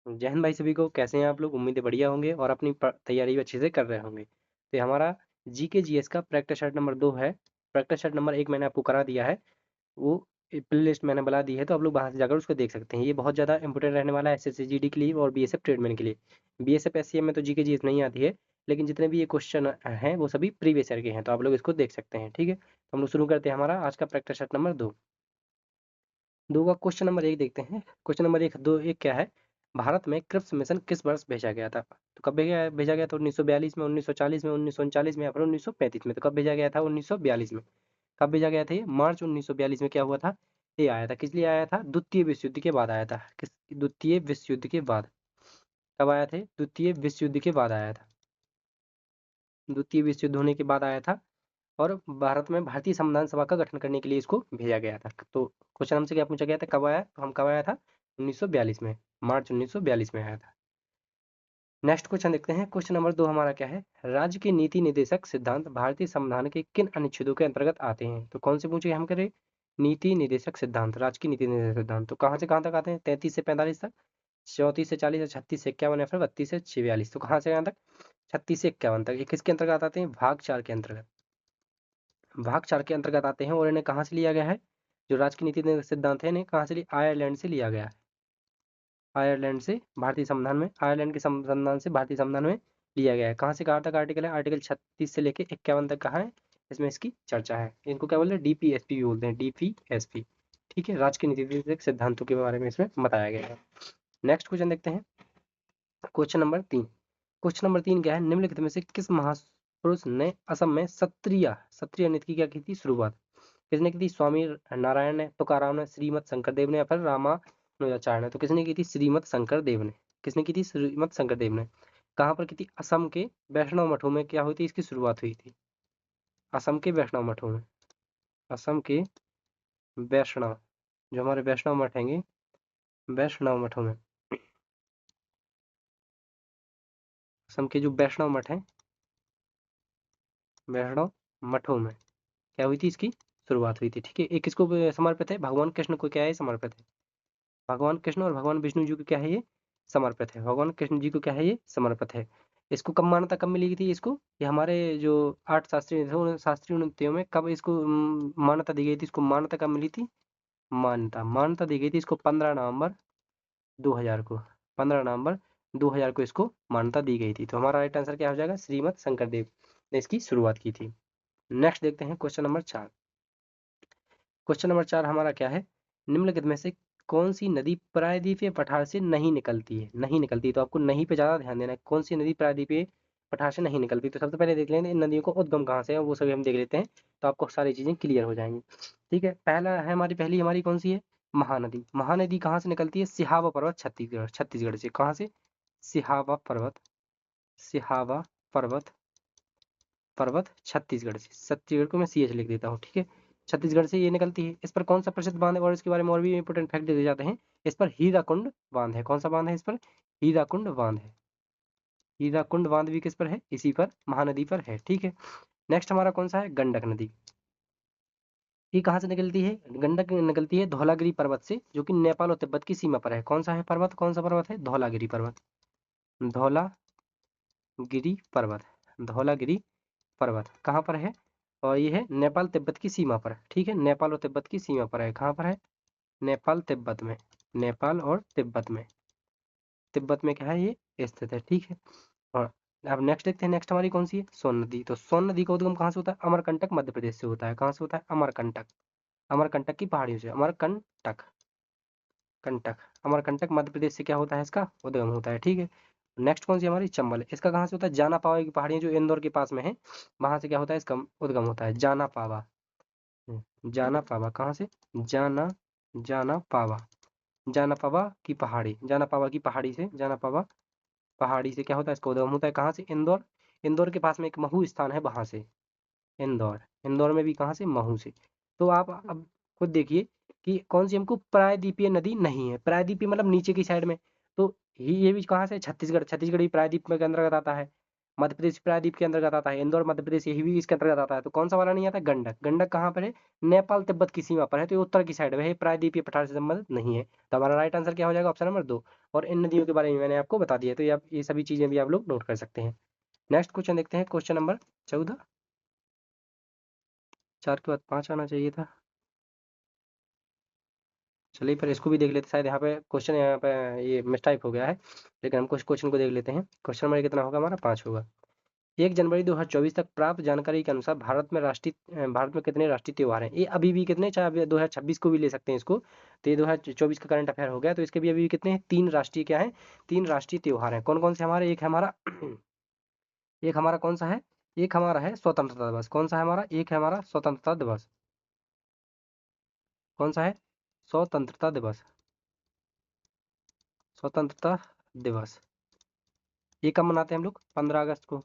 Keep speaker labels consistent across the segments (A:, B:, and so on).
A: जय हिंद भाई सभी को। कैसे हैं आप लोग? उम्मीद है बढ़िया होंगे और अपनी तैयारी भी अच्छे से कर रहे होंगे। तो ये हमारा जीके जीएस का प्रैक्टिस सेट नंबर 2 है। प्रैक्टिस सेट नंबर 1 मैंने आपको करा दिया है, वो प्ले लिस्ट मैंने बना दी है, तो आप लोग वहाँ से जाकर उसको देख सकते हैं। ये बहुत ज़्यादा इंपॉर्टेंट रहने वाला है एसएससी जीडी के लिए और बीएसएफ ट्रेडमैन के लिए। बीएसएफ एससीएम में तो जीके जीएस नहीं आती है, लेकिन जितने भी ये क्वेश्चन हैं वो सभी प्रीवियस ईयर के हैं, तो आप लोग इसको देख सकते हैं। ठीक है, तो हम लोग शुरू करते हैं हमारा आज का प्रैक्टिस सेट नंबर 2। दो का क्वेश्चन नंबर 1 देखते हैं। क्वेश्चन नंबर 1 क्या है? भारत में क्रिप्स मिशन किस वर्ष भेजा गया था? तो कब भेजा गया था? 1942 में, 1940 में, 1939 में या फिर 1935 में? तो कब भेजा गया था? 1942 में। कब भेजा गया था ये? मार्च 1942 में। क्या हुआ था? ये आया था, किस लिए आया था? द्वितीय विश्व युद्ध के बाद आया था। किस? द्वितीय विश्व युद्ध के बाद। कब आया था? द्वितीय विश्व युद्ध के बाद आया था। द्वितीय विश्व युद्ध होने के बाद आया था और भारत में भारतीय संविधान सभा का गठन करने के लिए इसको भेजा गया था। तो क्वेश्चन हमसे क्या पूछा गया था? कब आया? तो हम कब आया था? 1942 में, मार्च 1942 में आया था। नेक्स्ट क्वेश्चन देखते हैं। क्वेश्चन नंबर 2 हमारा क्या है? राज्य के नीति निर्देशक सिद्धांत भारतीय संविधान के किन अनुच्छेदों के अंतर्गत आते हैं? तो कौन से पूछे हम करें? नीति निर्देशक सिद्धांत, राज्य की नीति निर्देशक सिद्धांत। तो कहाँ से कहाँ तक आते हैं? 33 से 45 तक, 34 से 40, 36 से 51 या फिर 32 से 46। तो कहाँ से कहाँ तक? 36 से 51 तक। ये किसके अंतर्गत आते हैं? भाग 4 के अंतर्गत। भाग 4 के अंतर्गत आते हैं और इन्हें कहाँ से लिया गया है? जो राज्य की नीति निर्देशक सिद्धांत है, इन्हें कहाँ से लिया? आयरलैंड से लिया गया है। आयरलैंड से भारतीय संविधान में, आयरलैंड के संविधान से भारतीय संविधान में लिया गया है। कहाँ से कहाँ तक आर्टिकल है? आर्टिकल 36 से लेके 51 तक कहाँ है? इसमें इसकी चर्चा है। इनको क्या बोलते हैं? डीपीएसपी भी बोलते हैं, डीपीएसपी। ठीक है, राज्य की नीति निर्देशक सिद्धांतों के बारे में इसमें बताया गया है। नेक्स्ट क्वेश्चन देखते हैं। Question number 3। क्वेश्चन नंबर 3 क्या है? निम्नलिखित में से किस महापुरुष ने असम में सत्रिया सत्रिया नृत्य की क्या की थी? शुरुआत किसने की थी? स्वामी नारायण ने, तुकाराम ने, श्रीमद शंकरदेव ने या फिर रामानुजाचार्य ने? तो किसने की थी? श्रीमद शंकरदेव ने। किसने की थी? श्रीमद शंकरदेव ने। कहाँ पर की थी? असम के वैष्णव मठों में क्या हुई थी? इसकी शुरुआत हुई थी असम के वैष्णव मठों में। असम के वैष्णव, जो हमारे वैष्णव मठ हैंगे, वैष्णव मठों में, असम के जो वैष्णव मठ हैं, वैष्णव मठों में क्या हुई थी? इसकी शुरुआत हुई थी। ठीक है, एक किसको समर्पित है? भगवान कृष्ण को क्या है? समर्पित है। भगवान कृष्ण और भगवान विष्णु जी को क्या है? ये समर्पित है। भगवान कृष्ण जी को क्या है? ये समर्पित है। इसको कब मान्यता कब मिली थी इसको? ये हमारे जो 8 शास्त्रीय थे, उन शास्त्रीय नृत्यों में कब इसको मान्यता दी गई थी? इसको मान्यता कब मिली थी? मान्यता दी गई थी इसको 15 नवंबर 2000 को। 15 नवंबर 2000 को इसको मान्यता दी गई थी। तो हमारा राइट आंसर क्या हो जाएगा? श्रीमद शंकरदेव ने इसकी शुरुआत की थी। नेक्स्ट देखते हैं क्वेश्चन नंबर 4। क्वेश्चन नंबर 4 हमारा क्या है? निम्नलिखित में से कौन सी नदी प्रायद्वीपीय पठार से नहीं निकलती है? नहीं निकलती, तो आपको नहीं पे ज्यादा ध्यान देना है। कौन सी नदी प्रायद्वीपीय पठार से नहीं निकलती? तो सबसे पहले देख लेंगे इन नदियों को उद्गम कहाँ से है, वो सभी हम देख लेते हैं, तो आपको सारी चीजें क्लियर हो जाएंगी। ठीक है, पहला है हमारी कौन सी है? महानदी। महानदी कहाँ से निकलती है? सिहावा पर्वत, छत्तीसगढ़। छत्तीसगढ़ से। कहाँ से? सिहावा पर्वत, सिहावा पर्वत, पर्वत छत्तीसगढ़ से। छत्तीसगढ़ को मैं सी एच लिख देता हूँ। ठीक है, छत्तीसगढ़ से ये निकलती है। इस पर कौन सा प्रसिद्ध बांध है? और इसके बारे में और भी इंपोर्टेंट फैक्ट दे जाते हैं। इस पर हीराकुंड बांध है। कौन सा बांध है इस पर? हीराकुंड बांध है। हीराकुंड बांध भी किस पर है? इसी पर, महानदी पर है। ठीक है, नेक्स्ट हमारा कौन सा है? गंडक नदी। ये कहाँ से निकलती है? गंडक निकलती है धौलागिरी पर्वत से, जो कि नेपाल और तिब्बत की सीमा पर है। कौन सा है पर्वत? कौन सा पर्वत है? धौलागिरी पर्वत। धौलागिरी पर्वत, धौलागिरी पर्वत कहाँ पर है? और ये है नेपाल तिब्बत की सीमा पर। ठीक है, नेपाल और तिब्बत की सीमा पर है। कहाँ पर है? नेपाल तिब्बत में। नेपाल और तिब्बत में, तिब्बत में क्या है? ये स्थित है। ठीक है, और अब नेक्स्ट देखते हैं। नेक्स्ट हमारी कौन सी है? सोन नदी। तो सोन नदी का उद्गम कहाँ से होता है? अमरकंटक मध्य प्रदेश से होता है। कहाँ से होता है? अमरकंटक, अमरकंटक की पहाड़ियों से। अमरकंटक, कंटक, अमरकंटक मध्य प्रदेश से क्या होता है? इसका उद्गम होता है। ठीक है, नेक्स्ट कौन सी हमारी? चंबल। इसका कहाँ से होता है? जाना पावा की पहाड़ियां जो इंदौर के पास में है, वहां से क्या होता है? इसका उद्गम होता है। जाना पावा, जाना पावा कहाँ से? जाना, जाना पावा, जाना पावा की पहाड़ी, जाना पावा की पहाड़ी से, जाना पावा पहाड़ी से क्या होता है? इसका उद्गम होता है। कहाँ से? इंदौर। इंदौर के पास में एक महू स्थान है, वहां से। इंदौर, इंदौर में भी कहाँ से? महू से। तो आप अब खुद देखिए कि कौन सी हमको प्रायद्वीपीय नदी नहीं है। प्रायद्वीपीय मतलब नीचे की साइड में। तो ये भी कहाँ से? छत्तीसगढ़। छत्तीसगढ़ भी प्रायद्वीप में के अंतर्गत आता है। मध्य प्रदेश प्रायद्वीप के अंतर्गत आता है, इंदौर मध्य प्रदेश यही भी इसके अंतर्गत आता है। तो कौन सा वाला नहीं आता? गंडक। गंडक कहाँ पर है? नेपाल तिब्बत की सीमा पर है, तो ये उत्तर की साइड में है, प्रायद्वीपीय पठार से संबंधित नहीं है। तो हमारा राइट आंसर क्या हो जाएगा? Option number 2। और इन नदियों के बारे में मैंने आपको बता दिया, तो ये सभी चीजें भी आप लोग नोट कर सकते हैं। नेक्स्ट क्वेश्चन देखते हैं, क्वेश्चन नंबर 14। 4 के बाद 5 आना चाहिए था। चलिए फिर इसको भी देख लेते, शायद यहाँ पे क्वेश्चन यहाँ पे ये मिसटाइप हो गया है, लेकिन हम कुछ क्वेश्चन को देख लेते हैं। क्वेश्चन नंबर कितना होगा हमारा? 5 होगा। 1 जनवरी 2024 तक प्राप्त जानकारी के अनुसार भारत में कितने राष्ट्रीय त्योहार हैं? ये अभी भी कितने, चाहे अभी 2026 को भी ले सकते हैं इसको, तो ये 2024 का करंट अफेयर हो गया, तो इसके भी अभी भी कितने हैं? 3 राष्ट्रीय क्या है? 3 राष्ट्रीय त्योहार हैं। कौन कौन से हमारे? एक है हमारा एक हमारा कौन सा है? एक हमारा है स्वतंत्रता दिवस। कौन सा है हमारा? एक है हमारा स्वतंत्रता दिवस। कौन सा है? स्वतंत्रता दिवस। स्वतंत्रता दिवस ये कब मनाते हैं हम लोग? 15 अगस्त को।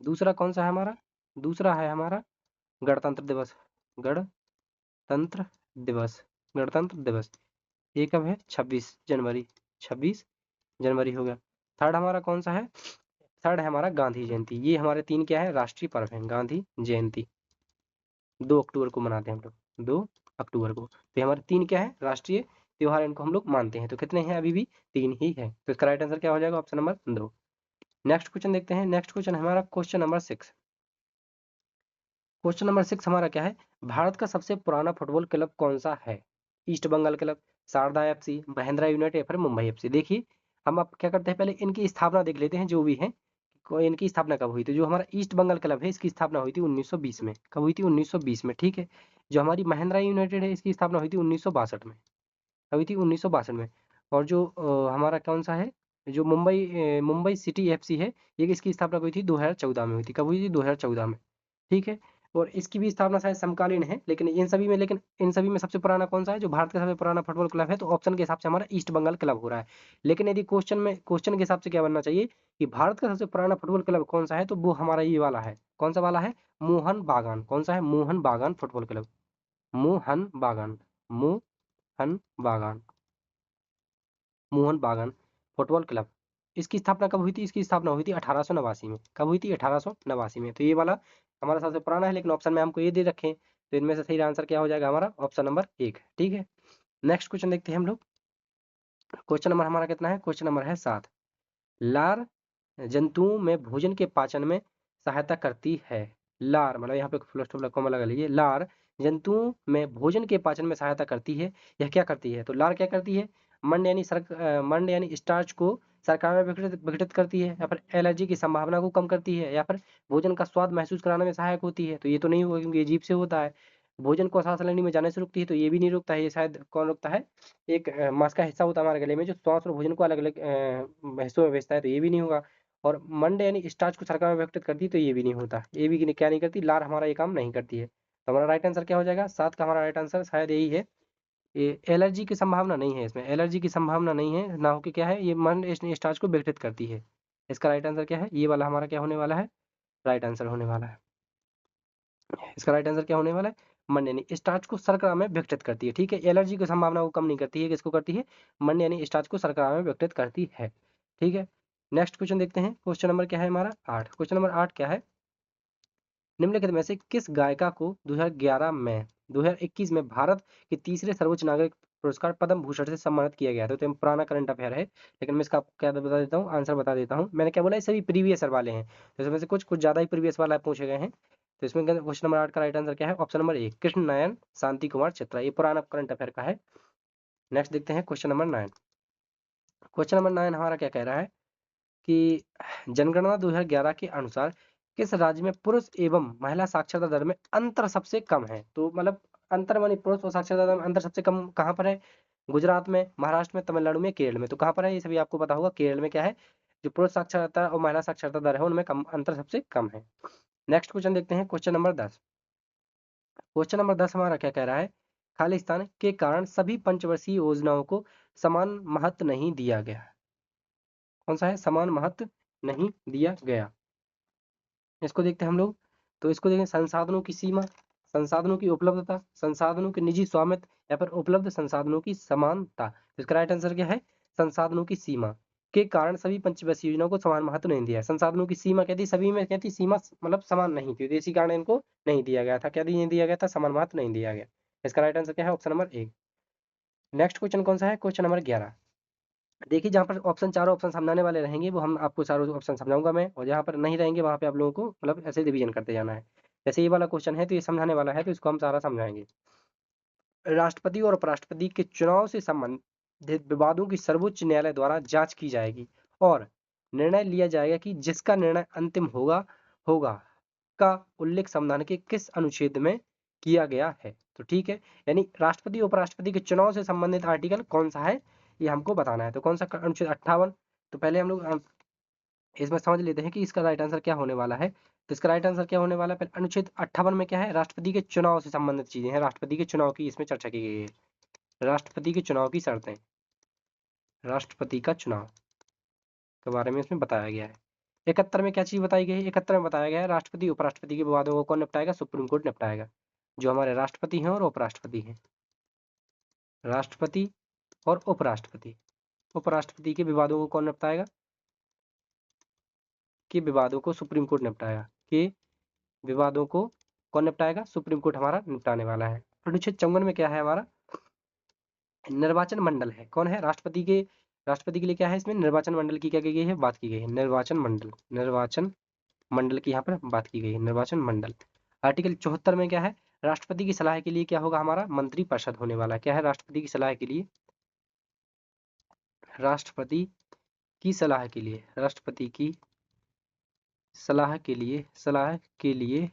A: दूसरा कौन सा है हमारा? दूसरा है हमारा गणतंत्र दिवस। गणतंत्र दिवस। गणतंत्र दिवस ये कब है? 26 जनवरी। 26 जनवरी हो गया। थर्ड हमारा कौन सा है? थर्ड है हमारा गांधी जयंती। ये हमारे 3 क्या है? राष्ट्रीय पर्व हैं। गांधी जयंती 2 अक्टूबर को मनाते हैं हम लोग, 2 अक्टूबर को। तो ये हमारे 3 क्या है? राष्ट्रीय त्योहार, इनको हम लोग मानते हैं। तो कितने हैं? अभी भी 3 ही है। तो इसका राइट आंसर क्या हो जाएगा? Option number 2। नेक्स्ट क्वेश्चन देखते हैं। नेक्स्ट क्वेश्चन हमारा क्वेश्चन नंबर 6। क्वेश्चन नंबर 6 हमारा क्या है? भारत का सबसे पुराना फुटबॉल क्लब कौन सा है? East Bengal Club, Sharda FC, Mahindra United या फिर मुंबई एफसी। देखिए हम अब क्या करते हैं, पहले इनकी स्थापना देख लेते हैं जो भी है। इनकी स्थापना कब हुई थी? जो हमारा ईस्ट बंगाल क्लब है इसकी स्थापना हुई थी 1920 में। कब हुई थी? 1920 में, ठीक है। जो हमारी महेंद्रा यूनाइटेड है इसकी स्थापना हुई थी 1962 में। हुई थी 1962 में। और जो हमारा कौन सा है? जो मुंबई सिटी एफसी है, ये इसकी स्थापना हुई थी 2014 में हुई थी। कब हुई थी? 2014 में, ठीक है। और इसकी भी स्थापना शायद समकालीन है, लेकिन इन सभी में सबसे पुराना कौन सा है? जो भारत का सबसे पुराना फुटबॉल क्लब है, तो ऑप्शन के हिसाब से हमारा ईस्ट बंगाल क्लब हो रहा है। लेकिन यदि क्वेश्चन के हिसाब से क्या बनना चाहिए कि भारत का सबसे पुराना फुटबॉल क्लब कौन सा है, तो वो हमारा ये वाला है। कौन सा वाला है? मोहन बागान। कौन सा है? मोहन बागान फुटबॉल क्लब। मोहन बागान। मोहन बागान। मोहन बागान फुटबॉल क्लब। इसकी स्थापना कब हुई थी? इसकी स्थापना हुई थी 1889 में। कब हुई थी? 1889 में। तो ये वाला हमारा सबसे पुराना है, लेकिन ऑप्शन में हमको ये दे रखे हैं, तो इनमें से सही आंसर क्या हो जाएगा हमारा? ऑप्शन नंबर 1, ठीक है। नेक्स्ट क्वेश्चन देखते हैं हम लोग। क्वेश्चन नंबर हमारा कितना है? क्वेश्चन नंबर है 7। लार जंतुओं में भोजन के पाचन में सहायता करती है। लार मतलब यहाँ पे फुल स्टॉप कॉमा लगा लीजिए। लार जंतुओं में भोजन के पाचन में सहायता करती है। यह क्या करती है? तो लार क्या करती है? मंड यानी स्टार्च को शर्करा में विघटित करती है, या फिर एलर्जी की संभावना को कम करती है, या फिर भोजन का स्वाद महसूस कराने में सहायक होती है। तो ये तो नहीं होगा क्योंकि ये जीभ से होता है। भोजन को सांस लेने में जाने से रुकती है, तो ये भी नहीं रुकता है। ये शायद कौन रुकता है? एक मांस का हिस्सा होता है हमारे गले में जो श्वास और भोजन को अलग अलग हिस्सों में भेजता है, तो ये भी नहीं होगा। और मंड यानी स्टार्च को शर्करा में विघटित करती है, तो ये भी नहीं होता। ये भी क्या नहीं करती? लार हमारा ये काम नहीं करती है। तो हमारा राइट आंसर क्या हो जाएगा? 7 का हमारा राइट आंसर शायद यही है। ये एलर्जी की संभावना नहीं है, इसमें एलर्जी की संभावना नहीं है ना, हो कि क्या है, ये मंड स्टार्च को विघटित करती है। इसका राइट आंसर क्या है? ये वाला हमारा क्या होने वाला है? राइट आंसर होने वाला है। इसका राइट आंसर क्या होने वाला है? मंड यानी स्टार्च को शर्करा में विघटित करती है, ठीक है। एलर्जी की संभावना को कम नहीं करती है, किसको करती है? मंड यानी स्टार्च को शर्करा में विघटित करती है, ठीक है। नेक्स्ट क्वेश्चन देखते हैं। क्वेश्चन नंबर क्या है हमारा? 8। क्वेश्चन नंबर 8 क्या है? निम्नलिखित में से किस गायिका को 2011 में 2021 में भारत के तीसरे सर्वोच्च नागरिक पुरस्कार पद्म भूषण से सम्मानित किया गया था? तो पुराना करंट अफेयर है, लेकिन मैं इसका क्या बता देता हूँ, आंसर बता देता हूँ। मैंने क्या बोला? ये सभी प्रीवियस वाले हैं, तो इसमें से कुछ कुछ ज्यादा ही प्रीवियस वाला पूछे गए हैं। तो इसमें क्वेश्चन नंबर 8 का राइट आंसर क्या है? ऑप्शन नंबर 1 कृष्ण नयन शांति कुमार चित्रा। ये पुराना करंट अफेयर का है। नेक्स्ट देखते हैं क्वेश्चन नंबर 9। क्वेश्चन नंबर 9 हमारा क्या कह रहा है कि जनगणना 2011 के अनुसार किस राज्य में पुरुष एवं महिला साक्षरता दर में अंतर सबसे कम है? तो मतलब अंतर मानी पुरुष और साक्षरता दर में अंतर सबसे कम कहाँ पर है? गुजरात में, महाराष्ट्र में, तमिलनाडु में, केरल में। तो कहाँ पर है? ये सभी आपको पता होगा। केरल में क्या है? जो पुरुष साक्षरता और महिला साक्षरता दर है उनमें कम अंतर सबसे कम है। नेक्स्ट क्वेश्चन देखते हैं, क्वेश्चन नंबर 10। क्वेश्चन नंबर 10 हमारा क्या कह रहा है? खालिस्तान के कारण सभी पंचवर्षीय योजनाओं को समान महत्व नहीं दिया गया। कौन सा है? समान महत्व नहीं दिया गया। इसको देखते हैं हम लोग। तो इसको देखें, संसाधनों की सीमा, संसाधनों की उपलब्धता, संसाधनों के निजी स्वामित्व, या फिर उपलब्ध संसाधनों की समानता। तो इसका राइट आंसर क्या है? संसाधनों की सीमा। के कारण सभी पंचवर्षीय योजनाओं को समान महत्व नहीं दिया। संसाधनों की सीमा कहती सभी में कहती सीमा मतलब समान नहीं थी, तो इसी कारण इनको नहीं दिया गया था। क्या नहीं दिया गया था? समान महत्व नहीं दिया गया। इसका राइट आंसर क्या है? Option number A. Next question कौन सा है? Question number 11। देखिए जहाँ पर ऑप्शन चारों ऑप्शन समझाने वाले रहेंगे वो हम आपको चारों ऑप्शन समझाऊंगा मैं, और जहाँ पर नहीं रहेंगे वहाँ पे आप लोगों को मतलब ऐसे रिवीजन करते जाना है। जैसे ये वाला क्वेश्चन है तो ये समझाने वाला है, तो इसको हम सारा समझाएंगे। राष्ट्रपति और उपराष्ट्रपति के चुनाव से संबंधित विवादों की सर्वोच्च न्यायालय द्वारा जांच की जाएगी और निर्णय लिया जाएगा कि जिसका निर्णय अंतिम होगा होगा का उल्लेख संविधान के किस अनुच्छेद में किया गया है। तो ठीक है, यानी राष्ट्रपति उपराष्ट्रपति के चुनाव से संबंधित आर्टिकल कौन सा है ये हमको बताना है। तो कौन सा अनुच्छेद? 58। तो पहले हम लोग इसमें समझ लेते हैं कि इसका राइट आंसर क्या होने वाला है। तो इसका राइट आंसर क्या होने वाला है? पहले अनुच्छेद 58 में क्या है? राष्ट्रपति के चुनाव से संबंधित चीजें हैं, राष्ट्रपति के चुनाव की इसमें चर्चा की गई है। राष्ट्रपति के चुनाव की शर्तें, राष्ट्रपति का चुनाव के बारे में इसमें बताया गया है। 71 में क्या चीज बताई गई है? 71 में बताया गया है राष्ट्रपति उपराष्ट्रपति के विवादों को कौन निपटाएगा? Supreme court निपटाएगा। जो हमारे राष्ट्रपति हैं और उपराष्ट्रपति हैं, राष्ट्रपति और उपराष्ट्रपति, उपराष्ट्रपति के विवादों को कौन निपटाएगा? के विवादों को सुप्रीम कोर्ट निपटाएगा। के विवादों को कौन निपटाएगा? सुप्रीम कोर्ट हमारा निपटाने वाला है। अनुच्छेद 54 में क्या है हमारा? निर्वाचन मंडल है। कौन है? राष्ट्रपति के, राष्ट्रपति के लिए क्या है इसमें? निर्वाचन मंडल की क्या की गई है? बात की गई है। निर्वाचन मंडल, निर्वाचन मंडल की यहाँ पर बात की गई है, निर्वाचन मंडल। आर्टिकल 74 में क्या है? राष्ट्रपति की सलाह के लिए क्या होगा हमारा? मंत्री परिषद होने वाला है। क्या है? राष्ट्रपति की सलाह के लिए, राष्ट्रपति की सलाह के लिए, राष्ट्रपति की सलाह के लिए, सलाह के लिए,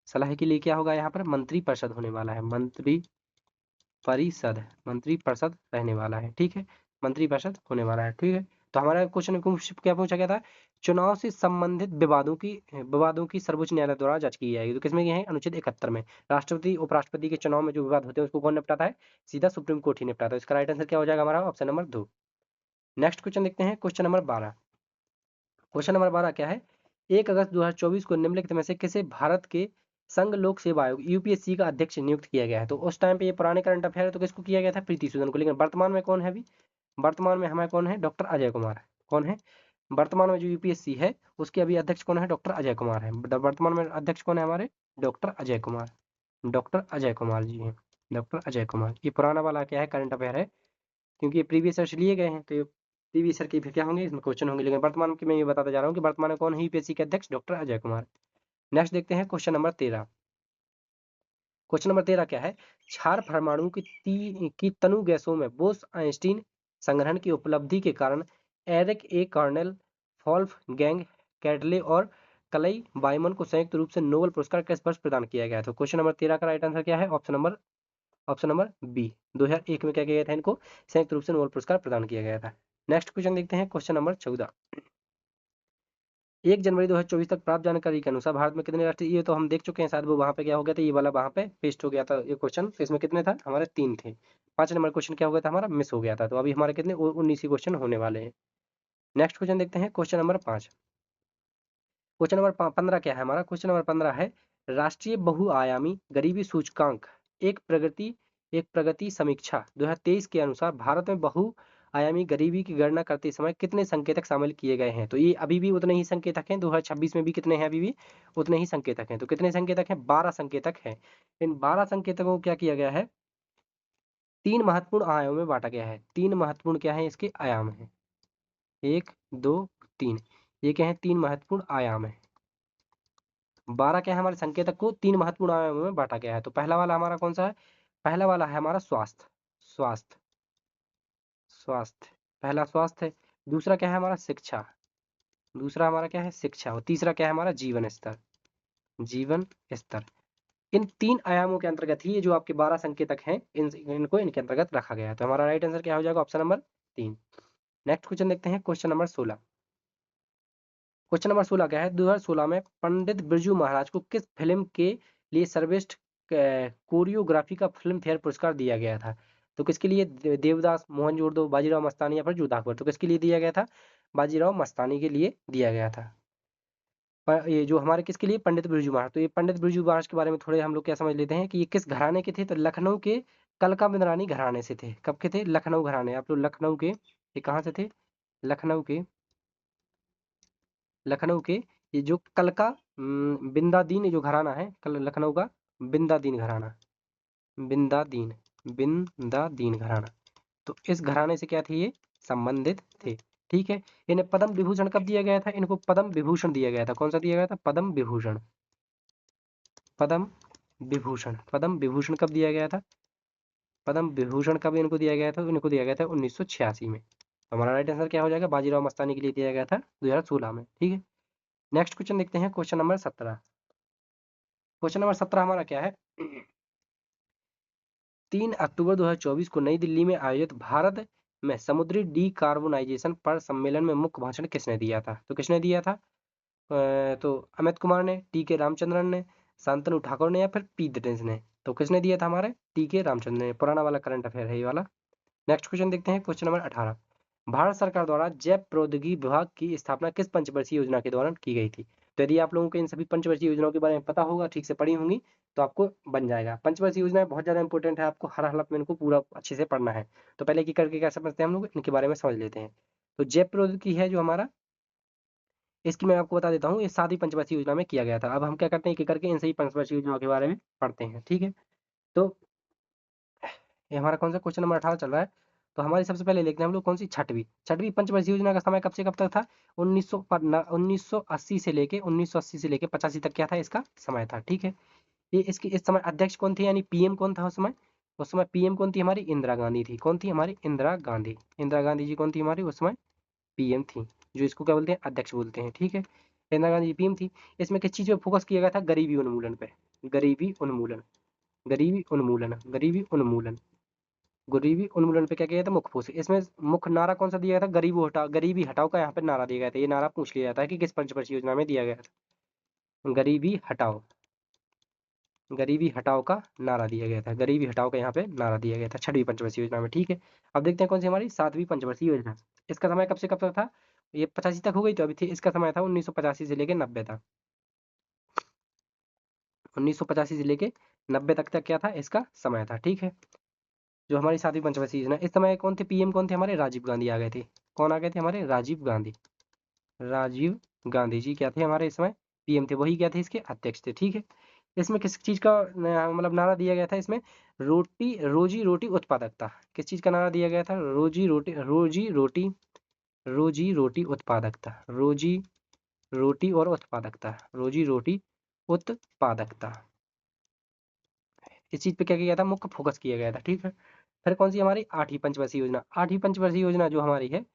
A: सलाह के लिए क्या होगा यहाँ पर? मंत्री परिषद होने वाला है। मंत्री परिषद, मंत्री परिषद रहने वाला है। ठीक है, मंत्री परिषद होने वाला है। ठीक है, तो हमारा क्वेश्चन क्या पूछा गया था? चुनाव से संबंधित विवादों की सर्वोच्च न्यायालय द्वारा जांच की जाएगी। तो किसमें है? अनुच्छेद 71 में। राष्ट्रपति उपराष्ट्रपति के चुनाव में जो विवाद होते हैं उसको कौन निपटाता है? सीधा सुप्रीम कोर्ट ही निपटाता है। इसका राइट आंसर क्या हो जाएगा हमारा? Option number 2। नेक्स्ट क्वेश्चन देखते हैं, क्वेश्चन नंबर 12। क्वेश्चन नंबर 12 क्या है? 1 अगस्त 2024 को निम्नलिखित में से किसे भारत के संघ लोक सेवा आयोग यूपीएससी का अध्यक्ष नियुक्त किया गया है? तो उस टाइम पे ये पुराने करंट अफेयर है तो किसको किया गया था? प्रीति सूदन को। लेकिन वर्तमान में कौन है? अभी वर्तमान में हमारे कौन है? डॉक्टर अजय कुमार। कौन है वर्तमान में जो यूपीएससी है उसके अभी अध्यक्ष कौन है? डॉक्टर अजय कुमार है। वर्तमान में अध्यक्ष कौन है हमारे? डॉक्टर अजय कुमार, डॉक्टर अजय कुमार जी हैं, डॉक्टर अजय कुमार। ये पुराना वाला क्या है? करंट अफेयर है, क्योंकि ये प्रीवियस ईयर लिए गए हैं तो ये प्रीवियस ईयर के फिर क्या होंगे? इसमें क्वेश्चन होंगे। लेकिन वर्तमान में मैं ये बताता जा रहा हूँ कि वर्तमान में कौन है यूपीएससी के अध्यक्ष? डॉक्टर अजय कुमार। नेक्स्ट देखते हैं क्वेश्चन नंबर 13। क्वेश्चन नंबर 13 क्या है? क्षार परमाणु की तनु गैसों में बोस आइंस्टीन संग्रहण की उपलब्धि के कारण एरिक ए कर्नेल, वोल्फगैंग कैटले और कलई बाइमन को संयुक्त रूप से नोबेल पुरस्कार किस वर्ष प्रदान किया गया? तो क्वेश्चन नंबर 13 का राइट आंसर क्या है? Option number B. 2001 में क्या किया गया था? इनको संयुक्त रूप से नोबेल पुरस्कार प्रदान किया गया था। नेक्स्ट क्वेश्चन देखते हैं, क्वेश्चन नंबर 14। 1 जनवरी 2024 तक प्राप्त जानकारी के अनुसार भारत में कितने राष्ट्रीय, ये तो हम देख चुके हैं शायद, वो वहां पे क्या हो गया था? ये वाला वहां पे पेस्ट हो गया था ये क्वेश्चन। तो इसमें कितने था हमारे? 3 थे। 5 नंबर क्वेश्चन क्या हो गया था हमारा? मिस हो गया था। तो अभी हमारे कितने? 19 ही क्वेश्चन होने वाले हैं। नेक्स्ट क्वेश्चन देखते हैं, क्वेश्चन नंबर 5। क्वेश्चन नंबर 15 क्या है हमारा? क्वेश्चन नंबर 15 है राष्ट्रीय बहुआयामी गरीबी सूचकांक एक प्रगति समीक्षा 2023 के अनुसार भारत में बहुआयामी गरीबी की गणना करते समय कितने संकेतक शामिल किए गए हैं? तो ये अभी भी उतने ही संकेतक हैं। 2026 में भी कितने हैं? अभी भी उतने ही संकेतक हैं। तो कितने संकेतक हैं? 12 संकेतक हैं। इन 12 संकेतकों को क्या किया गया है? 3 महत्वपूर्ण आयामों में बांटा गया है। 3 महत्वपूर्ण क्या है इसके? आयाम है। 1 2 3, ये क्या है? 3 महत्वपूर्ण आयाम है। 12 क्या है हमारे संकेतक को 3 महत्वपूर्ण आयामों में बांटा गया है। तो पहला वाला हमारा कौन सा है? पहला वाला है हमारा स्वास्थ्य, स्वास्थ्य, स्वास्थ्य, पहला स्वास्थ्य है। दूसरा क्या है हमारा? शिक्षा, दूसरा हमारा क्या है? शिक्षा। और तीसरा क्या है हमारा? जीवन स्तर, जीवन स्तर। इन 3 आयामों के अंतर्गत ही ये जो आपके 12 संकेतक हैं इनको इनके अंतर्गत रखा गया है। तो हमारा राइट आंसर क्या हो जाएगा? Option number 3। नेक्स्ट क्वेश्चन देखते हैं, क्वेश्चन नंबर 16। क्वेश्चन नंबर 16 क्या है? 2016 में पंडित बिरजू महाराज को किस फिल्म के लिए सर्वश्रेष्ठ कोरियोग्राफी का फिल्म फेयर पुरस्कार दिया गया था? तो किसके लिए? देवदास, मोहनजोदड़ो, बाजीराव मस्तानी या फिर योद्धा अकबर। तो किसके लिए दिया गया था? बाजीराव मस्तानी के लिए दिया गया था। ये जो हमारे किसके लिए? पंडित बिरजू महाराज। तो ये पंडित बिरजू महाराज के बारे में थोड़े हम लोग क्या समझ लेते हैं कि ये किस घराने के थे? तो लखनऊ के कलका बिंद्रानी घराने से थे। कब के थे? लखनऊ घराने। आप लोग लखनऊ के, ये कहाँ से थे? लखनऊ के लखनऊ के ये जो कल का बिंदादीन जो घराना है, कल लखनऊ का बिंदादीन घराना, बिंदादीन बिंदादीन घराना, तो इस घराने से क्या थे ये संबंधित थे। ठीक है, इन्हें पद्म विभूषण कब दिया गया था? इनको पद्म विभूषण दिया गया था। कौन सा दिया गया था? पद्म विभूषण। पद्म विभूषण, पद्म विभूषण कब दिया गया था? पद्म विभूषण कब इनको दिया गया था? इनको दिया गया था 1986 में। तो हमारा राइट आंसर क्या हो जाएगा? बाजीराव मस्तानी के लिए दिया गया था 2016 में। ठीक है, नेक्स्ट क्वेश्चन देखते हैं, क्वेश्चन नंबर 17। क्वेश्चन नंबर 17 हमारा क्या है? 3 अक्टूबर 2024 को नई दिल्ली में आयोजित भारत में समुद्री डीकार्बोनाइजेशन पर सम्मेलन में मुख्य भाषण किसने दिया था? तो किसने दिया था? तो अमित कुमार ने, टी के रामचंद्रन ने, शांतनु ठाकुर ने, या फिर पी दिनेश ने? तो किसने दिया था? हमारे टी के रामचंद्रन ने। पुराना वाला करंट अफेयर है ये वाला। नेक्स्ट क्वेश्चन देखते हैं, क्वेश्चन नंबर 18। भारत सरकार द्वारा जैव प्रौद्योगिकी विभाग की स्थापना किस पंचवर्षीय योजना के दौरान की गई थी? तो यदि आप लोगों को इन सभी पंचवर्षीय योजनाओं के बारे में पता होगा, ठीक से पढ़ी होंगी, तो आपको बन जाएगा। पंचवर्षीय योजनाएं बहुत ज्यादा इंपॉर्टेंट है, आपको हर हालत में इनको पूरा अच्छे से पढ़ना है। तो पहले की करके क्या समझते हैं हम लोग, इनके बारे में समझ लेते हैं। तो जैव प्रौद्योगिकी है जो हमारा, इसकी मैं आपको बता देता हूँ, ये 7वीं पंचवर्षीय योजना में किया गया था। अब हम क्या करते हैं कि करके इन सभी पंचवर्षीय योजनाओं के बारे में पढ़ते हैं। ठीक है, तो ये हमारा कौन सा क्वेश्चन नंबर 18 चल रहा है। तो हमारी सबसे पहले देखते हैं हम लोग कौन सी, छठवीं छठवीं पंचवर्षीय योजना का समय कब से कब तक था? 1980 से लेके 85 तक क्या था इसका समय था। ठीक है, ये इसकी इस समय अध्यक्ष कौन थे, यानी पीएम कौन था उस समय? उस समय पीएम कौन थी? हमारी इंदिरा गांधी थी। कौन थी? हमारी इंदिरा गांधी। इंदिरा गांधी जी कौन थी हमारी उस समय? पीएम थी, जो इसको क्या बोलते हैं? अध्यक्ष बोलते हैं। ठीक है, इंदिरा गांधी जी पीएम थी। इसमें किस चीज पे फोकस किया गया था? गरीबी उन्मूलन पे। गरीबी उन्मूलन, गरीबी उन्मूलन, गरीबी उन्मूलन, गरीबी उन्मूलन पे क्या किया गया था? मुख्य फोकस। इसमें मुख्य नारा कौन सा दिया गया था? गरीबी हटाओ, गरीबी हटाओ का यहाँ पे नारा दिया गया था। ये नारा पूछ लिया जाता है कि किस पंचवर्षीय योजना में दिया गया था। गरीबी हटाओ, गरीबी हटाओ का नारा दिया गया था। गरीबी हटाओ का यहाँ पे नारा दिया गया था छठवीं पंचवर्षीय योजना में। ठीक है, अब देखते हैं कौन सी हमारी 7वीं पंचवर्षीय योजना। इसका समय कब से कब तक था? ये 85 तक हो गई, तो अभी थी, इसका समय था 1985 से लेके 90 तक। 1985 से लेके 90 तक क्या था इसका समय था। ठीक है, जो हमारी 7वीं पंचवर्षीय योजना, इस समय कौन थे पीएम? कौन थे हमारे? राजीव गांधी आ गए थे। कौन आ गए थे हमारे? राजीव गांधी। राजीव गांधी जी क्या थे हमारे इस समय? पीएम थे। वही क्या थे? इसके अध्यक्ष थे। ठीक है, इसमें किस चीज का मतलब नारा दिया गया था इसमें? रोटी, रोजी रोटी उत्पादकता। किस चीज का नारा दिया गया था? रोजी रोटी, रोजी रोटी, रोजी रोटी उत्पादकता, रोजी रोटी और उत्पादकता, रोजी रोटी उत्पादकता। इस चीज पे क्या किया गया था? मुख्य फोकस किया गया था। ठीक है, फिर कौन सी हमारी 8वीं पंचवर्षीय योजना। 8वीं पंचवर्षीय योजना जो हमारी है,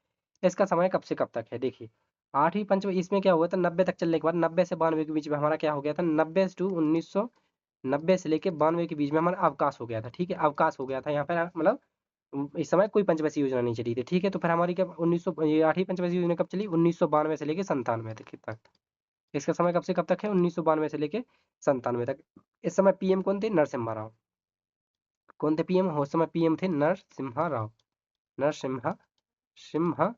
A: इसका समय कब से कब तक है? देखिए, 8वीं पंच इसमें क्या हुआ था? 90 तक चलने के बाद 90 से 92 के बीच में हमारा क्या हो गया था? 90 टू 1990 से लेके 92 के बीच में हमारा अवकाश हो गया था। ठीक है, अवकाश हो गया था यहाँ पर, मतलब इस समय कोई पंचवर्षीय योजना नहीं चली थी। ठीक है, तो फिर हमारी क्या 1900 ये 8वीं पंचवर्षीय योजना कब चली? 1992 से लेके 97 तक। इसका समय कब से कब तक है? 1992 से लेके 97 तक। इस समय पीएम कौन थे? नरसिम्हा राव। कौन थे पीएम उस समय? पीएम थे नरसिम्हा राव। नरसिम्हा सिम्हा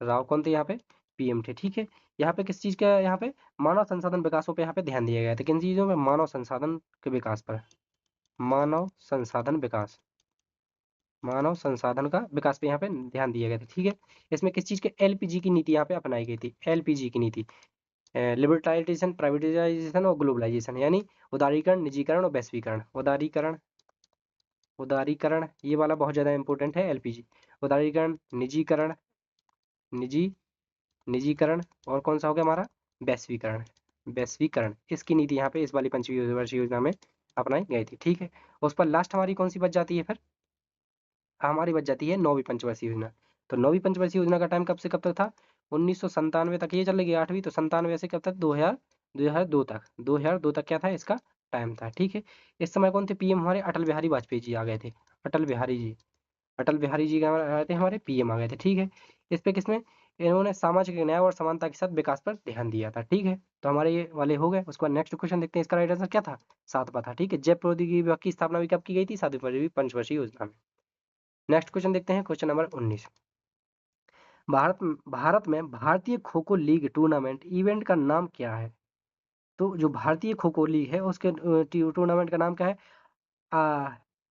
A: राव कौन थे यहाँ पे? पीएम थे। ठीक है, यहाँ पे किस चीज का, यहाँ पे मानव संसाधन विकासों पे यहाँ पे ध्यान दिया गया था। किन चीजों में? मानव संसाधन के विकास पर। मानव संसाधन विकास, मानव संसाधन का विकास पे यहाँ पे ध्यान दिया गया था। ठीक है, इसमें किस चीज के? एलपीजी की नीति यहाँ पे अपनाई गई थी। एलपीजी की नीति, लिबर्टाइजेशन, प्राइवेटाइजेशन और ग्लोबलाइजेशन, यानी उदारीकरण, निजीकरण और वैश्वीकरण। उदारीकरण, उदारीकरण ये वाला बहुत ज्यादा इंपॉर्टेंट है। एलपीजी, उदारीकरण, निजीकरण, निजी निजीकरण, और कौन सा हो गया हमारा? वैश्वीकरण। वैश्वीकरण, इसकी नीति यहाँ पे इस वाली पंचवर्षीय योजना में अपनाई गई थी। ठीक है, उस पर लास्ट हमारी कौन सी बच जाती है फिर? हमारी बच जाती है 9वीं पंचवर्षीय योजना। तो 9वीं पंचवर्षीय योजना का टाइम कब से कब तक था? 1997 तक ये चलेगी 8वीं, तो 97 से कब तक? 2002 तक। 2002 तक क्या था इसका टाइम था। ठीक है, इस समय कौन थे पीएम? हमारे अटल बिहारी वाजपेयी जी आ गए थे। अटल बिहारी जी, अटल बिहारी जी क्या आए थे? हमारे पीएम आ गए थे। ठीक है, इस पे किसमें? इन्होंने सामाजिक न्याय और समानता के साथ विकास पर ध्यान दिया था। ठीक है, तो हमारे ये वाले हो गए। उसके बाद नेक्स्ट क्वेश्चन देखते हैं, इसका राइट आंसर क्या था? 7वां था। ठीक है, जैव प्रौद्योगिकी विभाग की स्थापना भी कब की गई थी? 7वीं पंचवर्षीय योजना में। नेक्स्ट क्वेश्चन देखते हैं, क्वेश्चन नंबर 19। भारत भारत में भारतीय kho kho league tournament event का नाम क्या है? तो जो भारतीय खो खो लीग है उसके टूर्नामेंट का नाम क्या है?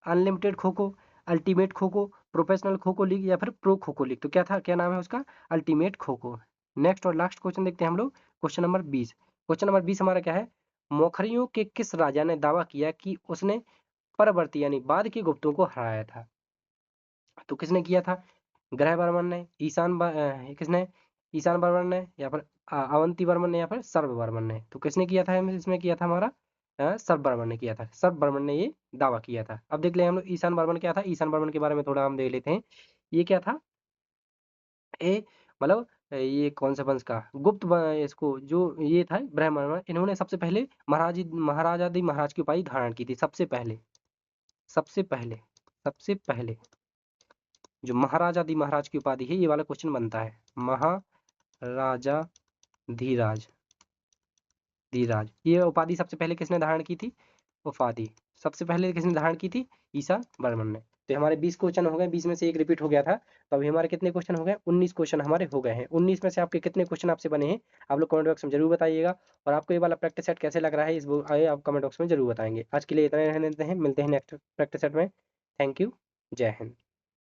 A: Unlimited kho kho, ultimate kho kho, professional kho kho league या फिर प्रो खो खो लीग। तो क्या था, क्या नाम है उसका, अल्टीमेट खो खो। नेक्स्ट और लास्ट क्वेश्चन देखते हैं हम लोग, क्वेश्चन नंबर 20। क्वेश्चन नंबर 20 हमारा क्या है, मोखरियों के किस राजा ने दावा किया कि उसने परवर्ती यानी बाद के गुप्तों को हराया था। तो किसने किया था, ग्रह वर्मन ने, किसने, ईशान वर्मन ने, या फिर अवंती वर्मन ने, या फिर सर्व वर्मन ने। तो किसने किया था, इसमें किया था हमारा सर्व वर्मन ने किया था। सर्व वर्मन ने ये दावा किया था। अब देख ले हम लोग ईशान वर्मन क्या था, ईशान वर्मन के बारे में थोड़ा हम देख लेते हैं। ये क्या था, ए मतलब ये कौन सा वंश का गुप्त इसको जो ये था ब्राह्मण, इन्होंने सबसे पहले महाराजादि महाराज की उपाधि धारण की थी। सबसे पहले, सबसे पहले, सबसे पहले जो महाराजादि महाराज की उपाधि है, ये वाला क्वेश्चन बनता है। महाराजा धीराज, धीराज ये उपाधि सबसे पहले किसने धारण की थी, उपाधि सबसे पहले किसने धारण की थी, ईसा बर्मन ने। तो हमारे 20 क्वेश्चन हो गए, 20 में से एक रिपीट हो गया था। तो अभी हमारे कितने क्वेश्चन हो गए, 19 क्वेश्चन हमारे हो गए हैं। 19 में से आपके कितने क्वेश्चन आपसे बने हैं, आप लोग कमेंट बॉक्स में जरूर बताइएगा। और आपको ये वाला प्रैक्टिस सेट कैसे लग रहा है, इस आए आप कमेंट बॉक्स में जरूर बताएंगे। आज के लिए इतना ही रहने देते हैं, मिलते हैं नेक्स्ट प्रैक्टिस सेट में। थैंक यू, जय हिंद।